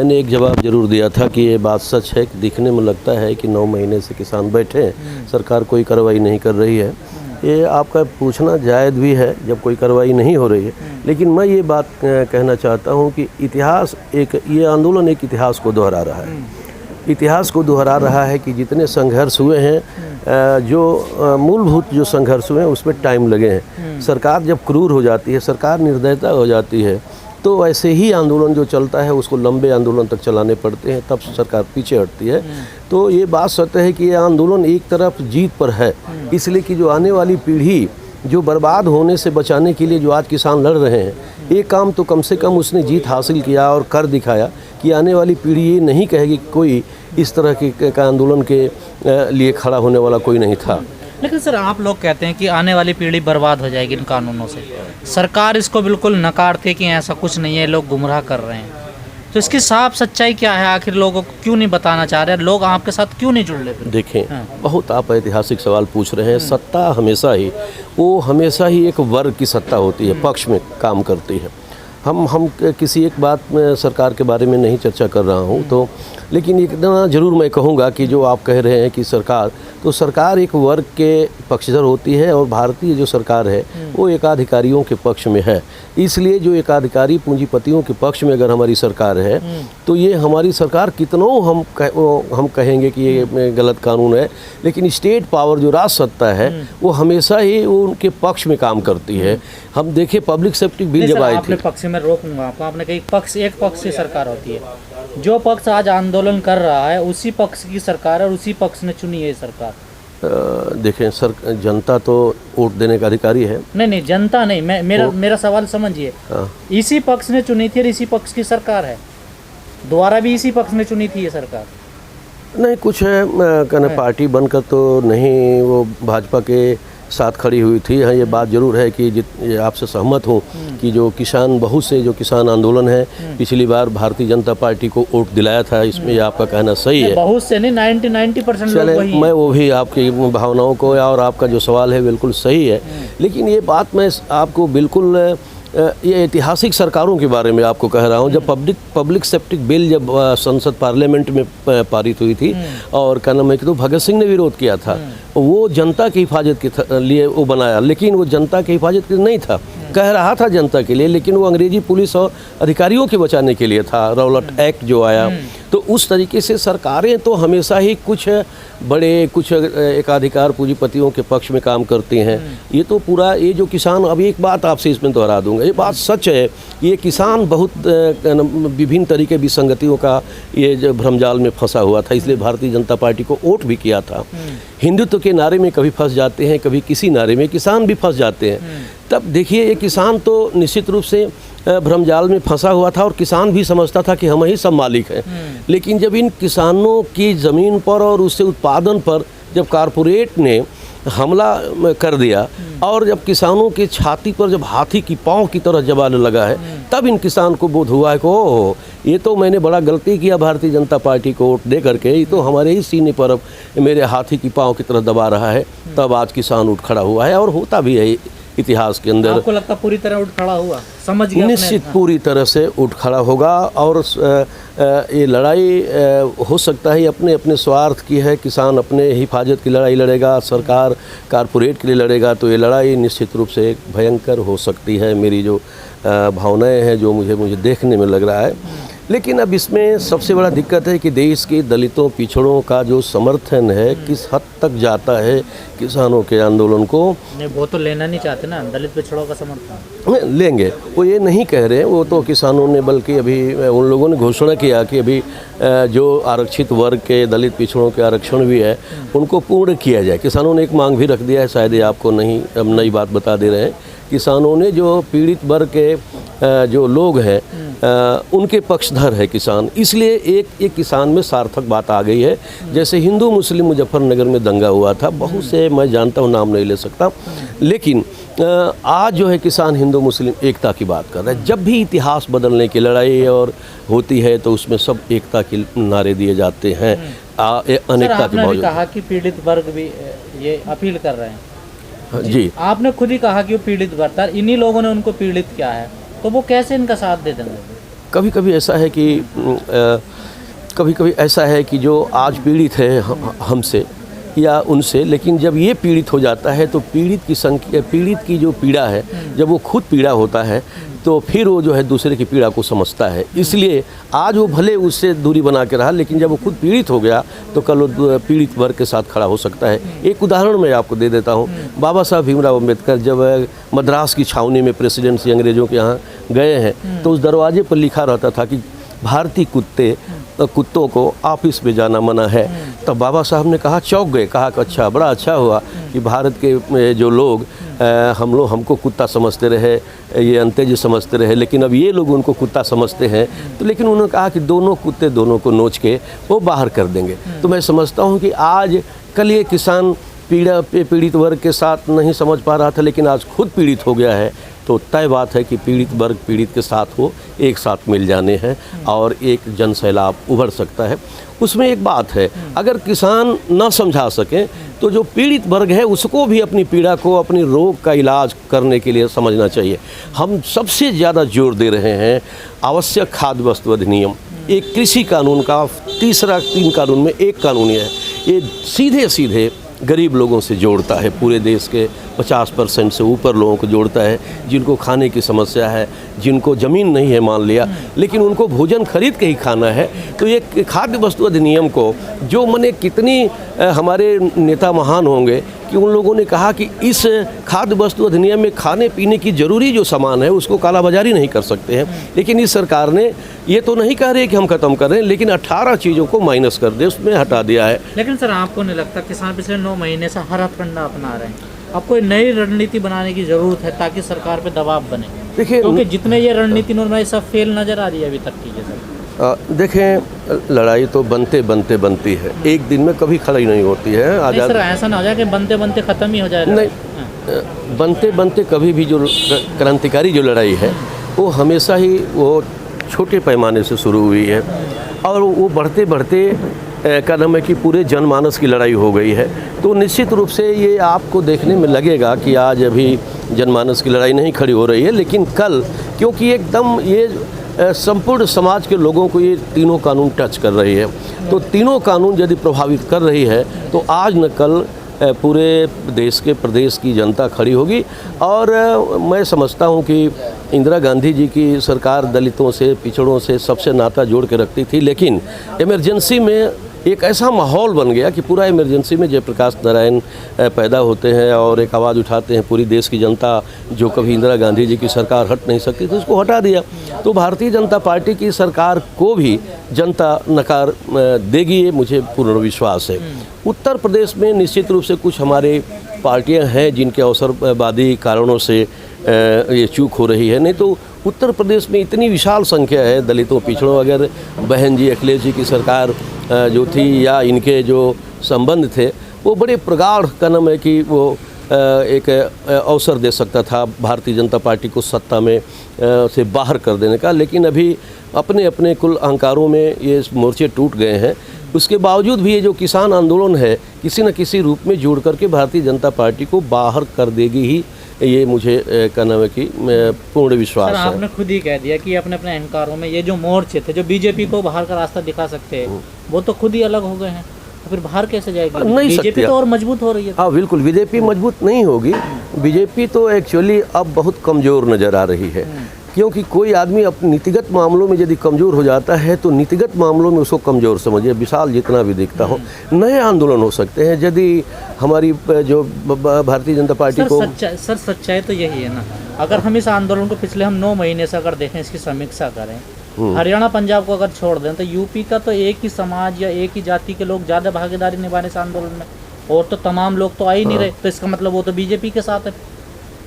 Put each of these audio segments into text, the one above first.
मैंने एक जवाब जरूर दिया था कि ये बात सच है कि दिखने में लगता है कि 9 महीने से किसान बैठे हैं, सरकार कोई कार्रवाई नहीं कर रही है। ये आपका पूछना जायज़ भी है जब कोई कार्रवाई नहीं हो रही है, लेकिन मैं ये बात कहना चाहता हूँ कि इतिहास ये आंदोलन एक इतिहास को दोहरा रहा है। इतिहास को दोहरा रहा है कि जितने संघर्ष हुए हैं, जो मूलभूत जो संघर्ष हुए हैं उसमें टाइम लगे हैं। सरकार जब क्रूर हो जाती है, सरकार निर्दयता हो जाती है, तो ऐसे ही आंदोलन जो चलता है उसको लंबे आंदोलन तक चलाने पड़ते हैं, तब सरकार पीछे हटती है। तो ये बात सत्य है कि ये आंदोलन एक तरफ जीत पर है, इसलिए कि जो आने वाली पीढ़ी जो बर्बाद होने से बचाने के लिए जो आज किसान लड़ रहे हैं, एक काम तो कम से कम उसने जीत हासिल किया और कर दिखाया कि आने वाली पीढ़ी ये नहीं कहेगी कोई इस तरह के आंदोलन के लिए खड़ा होने वाला कोई नहीं था। लेकिन सर, आप लोग कहते हैं कि आने वाली पीढ़ी बर्बाद हो जाएगी इन कानूनों से। सरकार इसको बिल्कुल नकारती है कि ऐसा कुछ नहीं है, लोग गुमराह कर रहे हैं। तो इसकी साफ सच्चाई क्या है? आखिर लोगों को क्यों नहीं बताना चाह रहे? लोग आपके साथ क्यों नहीं जुड़ रहे? देखें, बहुत आप ऐतिहासिक सवाल पूछ रहे हैं। सत्ता हमेशा ही एक वर्ग की सत्ता होती है, पक्ष में काम करती है। हम किसी एक बात में सरकार के बारे में नहीं चर्चा कर रहा हूँ, तो लेकिन इतना ज़रूर मैं कहूँगा कि जो आप कह रहे हैं कि सरकार एक वर्ग के पक्षधर होती है, और भारतीय जो सरकार है वो एकाधिकारियों के पक्ष में है। इसलिए जो एकाधिकारी पूंजीपतियों के पक्ष में अगर हमारी सरकार है, तो ये हमारी सरकार कितनों हम कहेंगे कि ये गलत कानून है, लेकिन स्टेट पावर जो राज सत्ता है वो हमेशा ही उनके पक्ष में काम करती है। हम देखें, पब्लिक सेफ्टी बिल जब आई थी, पक्ष में रोकूंगा आपको, आपने कही एक पक्ष की सरकार होती है। जो पक्ष आज आंदोलन कर रहा है उसी पक्ष की सरकार है और उसी पक्ष ने चुनी है सरकार। देखें सर, जनता तो वोट देने का अधिकारी है। नहीं, जनता नहीं, मेरा सवाल समझिए। इसी पक्ष ने चुनी थी और इसी पक्ष की सरकार है, दोबारा भी इसी पक्ष ने चुनी थी ये सरकार। नहीं, कुछ है कहना, पार्टी बनकर तो नहीं वो भाजपा के साथ खड़ी हुई थी। हाँ, ये बात जरूर है कि आपसे सहमत हूँ कि जो किसान आंदोलन है, पिछली बार भारतीय जनता पार्टी को वोट दिलाया था, इसमें ये आपका कहना सही है। बहुत से नहीं, 90% चले, मैं वो भी आपकी भावनाओं को, और आपका जो सवाल है बिल्कुल सही है, लेकिन ये बात मैं आपको बिल्कुल ये ऐतिहासिक सरकारों के बारे में आपको कह रहा हूँ। जब पब्लिक सेफ्टी बिल जब संसद पार्लियामेंट में पारित हुई थी, और क्या नाम है कि तो भगत सिंह ने विरोध किया था, वो जनता की हिफाजत के लिए वो बनाया, लेकिन वो जनता की हिफाजत के लिए नहीं था, कह रहा था जनता के लिए, लेकिन वो अंग्रेजी पुलिस और अधिकारियों के बचाने के लिए था, रौलट एक्ट जो आया। तो उस तरीके से सरकारें तो हमेशा ही कुछ एकाधिकार पूंजीपतियों के पक्ष में काम करती हैं। ये तो पूरा ये जो किसान, अब एक बात आपसे इसमें दोहरा दूंगा, ये बात सच है, ये किसान बहुत विभिन्न तरीके विसंगतियों का ये जो भ्रमजाल में फंसा हुआ था, इसलिए भारतीय जनता पार्टी को वोट भी किया था। हिंदुत्व के नारे में कभी फंस जाते हैं, कभी किसी नारे में, किसान भी फंस जाते हैं। तब देखिए, ये किसान तो निश्चित रूप से भ्रमजाल में फंसा हुआ था, और किसान भी समझता था कि हम ही सब मालिक हैं। लेकिन जब इन किसानों की ज़मीन पर और उससे उत्पादन पर जब कारपोरेट ने हमला कर दिया, और जब किसानों के छाती पर जब हाथी की पाँव की तरह जबाने लगा है, तब इन किसान को बोध हुआ है कि ओह, ये तो मैंने बड़ा गलती किया भारतीय जनता पार्टी को वोट दे करके, ये तो हमारे ही सीने पर अब मेरे हाथी की पाँव की तरह दबा रहा है। तब आज किसान उठ खड़ा हुआ है, और होता भी है इतिहास के अंदर। आपको लगता पूरी तरह उठ खड़ा हुआ? समझ गया, निश्चित पूरी तरह से उठ खड़ा होगा, और ये लड़ाई हो सकता है अपने अपने स्वार्थ की है। किसान अपने हिफाजत की लड़ाई लड़ेगा, सरकार कारपोरेट के लिए लड़ेगा, तो ये लड़ाई निश्चित रूप से भयंकर हो सकती है। मेरी जो भावनाएं हैं, जो मुझे देखने में लग रहा है। लेकिन अब इसमें सबसे बड़ा दिक्कत है कि देश के दलितों पिछड़ों का जो समर्थन है किस हद तक जाता है किसानों के आंदोलन को। नहीं, वो तो लेना नहीं चाहते ना, दलित पिछड़ों का समर्थन लेंगे, वो ये नहीं कह रहे हैं। वो तो किसानों ने, बल्कि अभी उन लोगों ने घोषणा किया कि अभी जो आरक्षित वर्ग के दलित पिछड़ों के आरक्षण भी है उनको पूर्ण किया जाए। किसानों ने एक मांग भी रख दिया है, शायद ये आपको नहीं, अब नई बात बता दे रहे हैं। किसानों ने, जो पीड़ित वर्ग के जो लोग हैं उनके पक्षधर है किसान, इसलिए एक किसान में सार्थक बात आ गई है। जैसे हिंदू मुस्लिम मुजफ्फरनगर में दंगा हुआ था, बहुत से मैं जानता हूँ, नाम नहीं ले सकता, लेकिन आज जो है किसान हिंदू मुस्लिम एकता की बात कर रहा है। जब भी इतिहास बदलने की लड़ाई और होती है तो उसमें सब एकता के नारे दिए जाते हैं, अनेकता के बावजूद। कहा कि पीड़ित वर्ग भी ये अपील कर रहे हैं। जी, आपने खुद ही कहा कि वो पीड़ित वर्ग था, इन्हीं लोगों ने उनको पीड़ित किया है, तो वो कैसे इनका साथ दे देंगे? कभी कभी ऐसा है कि कभी कभी ऐसा है कि जो आज पीड़ित है हमसे या उनसे, लेकिन जब ये पीड़ित हो जाता है तो पीड़ित की जो पीड़ा है, जब वो खुद पीड़ा होता है तो फिर वो जो है दूसरे की पीड़ा को समझता है। इसलिए आज वो भले उससे दूरी बना के रहा, लेकिन जब वो खुद पीड़ित हो गया तो कल वो पीड़ित वर्ग के साथ खड़ा हो सकता है। एक उदाहरण मैं आपको दे देता हूँ। बाबा साहब भीमराव अम्बेडकर जब मद्रास की छावनी में प्रेसिडेंसी अंग्रेज़ों के यहाँ गए हैं तो उस दरवाजे पर लिखा रहता था कि भारतीय कुत्तों को ऑफिस में जाना मना है। तब बाबा साहब ने कहा, चौंक गए, कहा कि अच्छा, बड़ा अच्छा हुआ कि भारत के जो लोग हमको कुत्ता समझते रहे, ये अंतेज समझते रहे, लेकिन अब ये लोग उनको कुत्ता समझते हैं। तो लेकिन उन्होंने कहा कि दोनों कुत्ते दोनों को नोच के वो बाहर कर देंगे। तो मैं समझता हूँ कि आज कल ये किसान पीड़ित वर्ग के साथ नहीं समझ पा रहा था, लेकिन आज खुद पीड़ित हो गया है, तो तय बात है कि पीड़ित वर्ग पीड़ित के साथ हो, एक साथ मिल जाने हैं और एक जन सैलाब उभर सकता है। उसमें एक बात है, अगर किसान न समझा सकें तो जो पीड़ित वर्ग है उसको भी अपनी पीड़ा को, अपनी रोग का इलाज करने के लिए समझना चाहिए। हम सबसे ज़्यादा जोर दे रहे हैं आवश्यक खाद्य वस्तु अधिनियम, एक कृषि कानून का तीसरा 3 कानून में एक कानून है, ये सीधे सीधे गरीब लोगों से जोड़ता है, पूरे देश के 50% से ऊपर लोगों को जोड़ता है, जिनको खाने की समस्या है, जिनको ज़मीन नहीं है मान लिया, लेकिन उनको भोजन खरीद के ही खाना है। तो ये खाद्य वस्तु अधिनियम को जो मने कितनी हमारे नेता महान होंगे कि उन लोगों ने कहा कि इस खाद्य वस्तु अधिनियम में खाने पीने की ज़रूरी जो सामान है उसको कालाबाजारी नहीं कर सकते हैं। लेकिन इस सरकार ने ये तो नहीं कह रही कि हम ख़त्म कर रहे हैं, लेकिन 18 चीज़ों को माइनस कर दे, उसमें हटा दिया है। लेकिन सर, आपको नहीं लगता किसान पिछले 9 महीने से हरा फंडा अपना रहे हैं? अब कोई नई रणनीति बनाने की ज़रूरत है ताकि सरकार पे दबाव बने? देखिए, क्योंकि जितने ये रणनीति उन्होंने सब फेल नज़र आ रही है अभी तक की। जैसे देखें, लड़ाई तो बनती है, एक दिन में कभी खड़ी नहीं होती है। नहीं सर, ऐसा ना हो जाए कि बनते ख़त्म ही हो जाए। नहीं, बनते कभी भी जो क्रांतिकारी जो लड़ाई है वो हमेशा ही वो छोटे पैमाने से शुरू हुई है और वो बढ़ते का नाम है कि पूरे जनमानस की लड़ाई हो गई है। तो निश्चित रूप से ये आपको देखने में लगेगा कि आज अभी जनमानस की लड़ाई नहीं खड़ी हो रही है, लेकिन कल, क्योंकि एकदम ये संपूर्ण समाज के लोगों को ये तीनों कानून टच कर रही है, तो तीनों कानून यदि प्रभावित कर रही है तो आज न कल पूरे देश के प्रदेश की जनता खड़ी होगी। और मैं समझता हूँ कि इंदिरा गांधी जी की सरकार दलितों से, पिछड़ों से सबसे नाता जोड़ के रखती थी, लेकिन इमरजेंसी में एक ऐसा माहौल बन गया कि पूरा इमरजेंसी में जयप्रकाश नारायण पैदा होते हैं और एक आवाज़ उठाते हैं। पूरी देश की जनता जो कभी इंदिरा गांधी जी की सरकार हट नहीं सकती थी उसको हटा दिया। तो भारतीय जनता पार्टी की सरकार को भी जनता नकार देगी, ये मुझे पूर्ण विश्वास है। उत्तर प्रदेश में निश्चित रूप से कुछ हमारे पार्टियां हैं जिनके अवसरवादी कारणों से ये चूक हो रही है, नहीं तो उत्तर प्रदेश में इतनी विशाल संख्या है दलितों, पिछड़ों। अगर बहन जी अखिलेश जी की सरकार जो थी या इनके जो संबंध थे वो बड़े प्रगाढ़ का नाम है कि वो एक अवसर दे सकता था भारतीय जनता पार्टी को सत्ता में से बाहर कर देने का, लेकिन अभी अपने अपने कुल अहंकारों में ये मोर्चे टूट गए हैं। उसके बावजूद भी ये जो किसान आंदोलन है किसी न किसी रूप में जोड़ करके भारतीय जनता पार्टी को बाहर कर देगी ही, ये मुझे क्या नाम है कि पूर्ण विश्वास है। आपने खुद ही कह दिया कि अपने अपने अहंकारों में ये जो मोर्चे थे जो बीजेपी को बाहर का रास्ता दिखा सकते हैं वो तो खुद ही अलग हो गए हैं, तो फिर बाहर कैसे जाएगी? नहीं, बीजेपी तो और मजबूत हो रही है। हाँ बिल्कुल, बीजेपी मजबूत नहीं होगी। बीजेपी तो एक्चुअली अब बहुत कमज़ोर नज़र आ रही है, क्योंकि कोई आदमी अपने नीतिगत मामलों में यदि कमज़ोर हो जाता है तो नीतिगत मामलों में उसको कमज़ोर समझिए, विशाल जितना भी दिखता हो। नए आंदोलन हो सकते हैं यदि हमारी जो भारतीय जनता पार्टी को सच्चाई तो यही है ना। अगर हम इस आंदोलन को पिछले 9 महीने से अगर देखें, इसकी समीक्षा करें, हरियाणा पंजाब को अगर छोड़ दें तो यूपी का तो एक ही समाज या एक ही जाति के लोग ज़्यादा भागीदारी निभा रहे इस आंदोलन में, और तो तमाम लोग तो आ ही नहीं रहे। तो इसका मतलब वो तो बीजेपी के साथ है।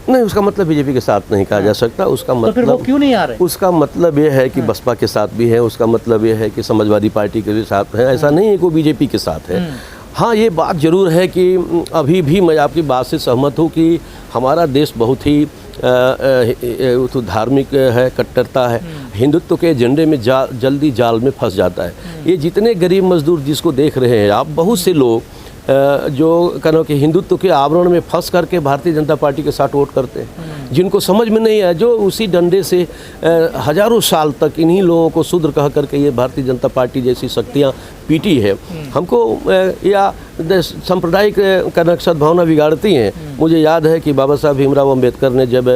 नहीं, उसका मतलब बीजेपी के साथ नहीं कहा जा सकता। उसका मतलब तो फिर वो क्यों नहीं आ रहे? उसका मतलब ये है कि बसपा के साथ भी है, उसका मतलब ये है कि समाजवादी पार्टी के भी साथ है, ऐसा नहीं है कि वो बीजेपी के साथ है। हाँ, ये बात ज़रूर है कि अभी भी मैं आपकी बात से सहमत हूँ कि हमारा देश बहुत ही तो धार्मिक है, कट्टरता है, हिंदुत्व के एजेंडे में जल्दी जाल में फंस जाता है। ये जितने गरीब मजदूर जिसको देख रहे हैं आप, बहुत से लोग जो कहना कि हिंदुत्व के आवरण में फंस करके भारतीय जनता पार्टी के साथ वोट करते हैं, जिनको समझ में नहीं आया, जो उसी डंडे से हजारों साल तक इन्हीं लोगों को शूद्र कह करके ये भारतीय जनता पार्टी जैसी शक्तियाँ पीटी है। हमको या सांप्रदायिक कनक सद्भावना बिगाड़ती हैं। मुझे याद है कि बाबा साहब भीमराव अम्बेडकर ने जब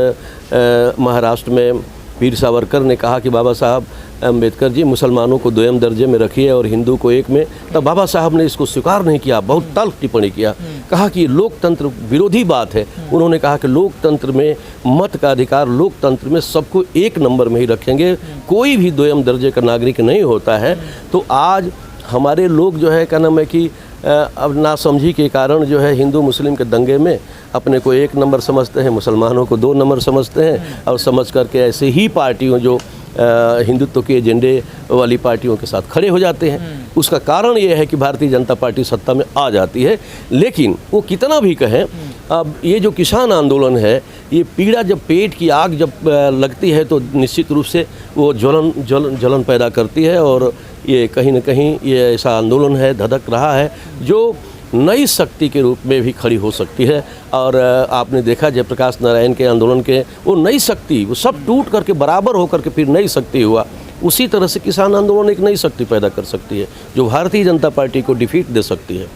महाराष्ट्र में वीर सावरकर ने कहा कि बाबा साहब अम्बेडकर जी मुसलमानों को दोयम दर्जे में रखिए और हिंदू को एक में, तब बाबा साहब ने इसको स्वीकार नहीं किया, बहुत तल्ख टिप्पणी किया, कहा कि लोकतंत्र विरोधी बात है। उन्होंने कहा कि लोकतंत्र में मत का अधिकार, लोकतंत्र में सबको एक नंबर में ही रखेंगे, कोई भी दोयम दर्जे का नागरिक नहीं होता है। तो आज हमारे लोग जो है क्या नाम है कि अब नासमझी के कारण जो है हिंदू मुस्लिम के दंगे में अपने को एक नंबर समझते हैं, मुसलमानों को दो नंबर समझते हैं, और समझ करके ऐसे ही पार्टियों जो हिंदुत्व के एजेंडे वाली पार्टियों के साथ खड़े हो जाते हैं। उसका कारण ये है कि भारतीय जनता पार्टी सत्ता में आ जाती है। लेकिन वो कितना भी कहें, अब ये जो किसान आंदोलन है, ये पीड़ा जब पेट की आग जब लगती है तो निश्चित रूप से वो जलन पैदा करती है, और ये कहीं न कहीं ये ऐसा आंदोलन है, धधक रहा है, जो नई शक्ति के रूप में भी खड़ी हो सकती है। और आपने देखा जयप्रकाश नारायण के आंदोलन के वो नई शक्ति, वो सब टूट करके बराबर होकर के फिर नई शक्ति हुआ। उसी तरह से किसान आंदोलन एक नई शक्ति पैदा कर सकती है जो भारतीय जनता पार्टी को डिफीट दे सकती है।